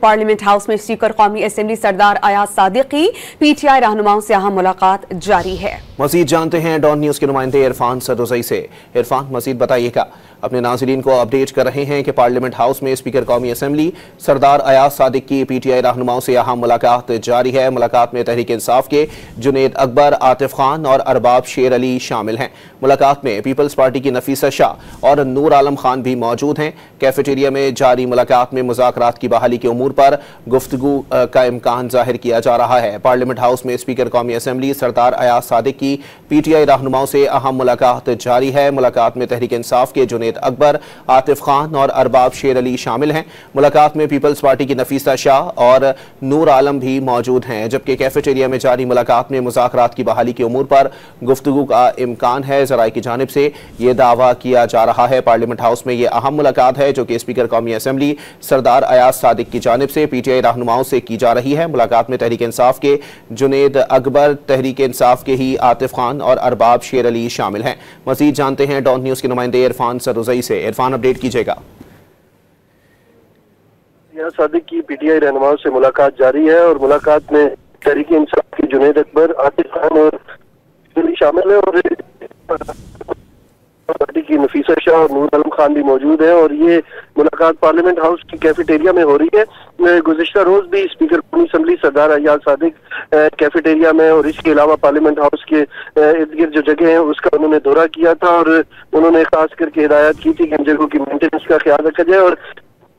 Parliament house में speaker कौमी assembly सरदार अयाज सादिक की PTI रहनुमाओं से अहम मुलाकात जारी है। मजीद जानते हैं डॉन न्यूज के नुमाइंदे इरफान सदुजई से। इरफान, मजीद बताइएगा। अपने नाज़रीन को अपडेट कर रहे हैं कि पार्लियामेंट हाउस में स्पीकर कौमी असेंबली सरदार अयाज सादिक की PTI रहनुमाओं से अहम मुलाकात जारी है। मुलाकात में तहरीक इंसाफ के जुनेद अकबर, आतिफ खान और अरबाब शेर अली शामिल हैं। मुलाकात में पीपल्स पार्टी की नफीसा शाह और नूर आलम खान भी मौजूद हैं। कैफेटेरिया में जारी मुलाकात में मुज़ाकरात की बहाली के उमूर पर गुफ्तगू का इम्कान जाहिर किया जा रहा है। पार्लियामेंट हाउस में स्पीकर कौमी असेंबली सरदार अयाज सादिक की PTI रहनुमाओं से अहम मुलाकात जारी है। मुलाकात में तहरीक इंसाफ के जुनेद अकबर, आतिफ खान और अरबाब शेर अली शामिल हैं। मुलाकात में पीपल्स पार्टी की नफीसा शाह और नूर आलम भी मौजूद हैं, जबकि कैफेटेरिया में जारी मुलाकात में मुज़ाकरात की बहाली के उमूर पर गुफ्तगू का इम्कान है। ज़राए की जानिब से ये दावा किया जा रहा है पार्लियामेंट हाउस में ये अहम मुलाकात है जो कि स्पीकर कौमी असेंबली सरदार अयाज सादिक की जानिब से PTI रहनुमाओं से की जा रही है। मुलाकात में तहरीक इंसाफ के जुनेद अकबर, तहरीक इंसाफ के ही आतिफ खान और अरबाब शेर अली शामिल हैं। मजीद जानते हैं डॉन न्यूज के नुमाइंदे इरफान सदुजई से। इरफान, अपडेट कीजिएगा। सादिक की PTI रहनुमाओं से मुलाकात जारी है और मुलाकात में तहरीक इंसाफ के जुनेद अकबर, आतिफ खान और शामिल है और पार्टी की नफीसा शाह और नूर आलम खान भी मौजूद है और ये मुलाकात पार्लियामेंट हाउस की कैफेटेरिया में हो रही है। गुज़िश्ता रोज भी स्पीकर कौमी असेंबली सरदार अयाज सादिक कैफेटेरिया में और इसके अलावा पार्लियामेंट हाउस के इर्द गिर्द जो जगह है उसका उन्होंने दौरा किया था और उन्होंने खास करके हिदायत की थी कि इन जगहों की मेंटेनेंस का ख्याल रखा जाए और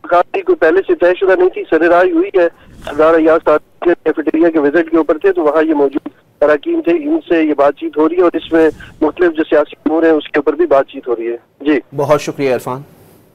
कोई पहले से तयशुदा नहीं थी, सरेराह हुई है। सरदार अयाज सादिक कैफेटेरिया के विजिट के ऊपर थे तो वहाँ ये मौजूद अरकान थे, इनसे ये बातचीत हो रही है और इसमें मुख्तलिफ जो सियासी अमूर है उसके ऊपर भी बातचीत हो रही है। जी, बहुत शुक्रिया इरफान।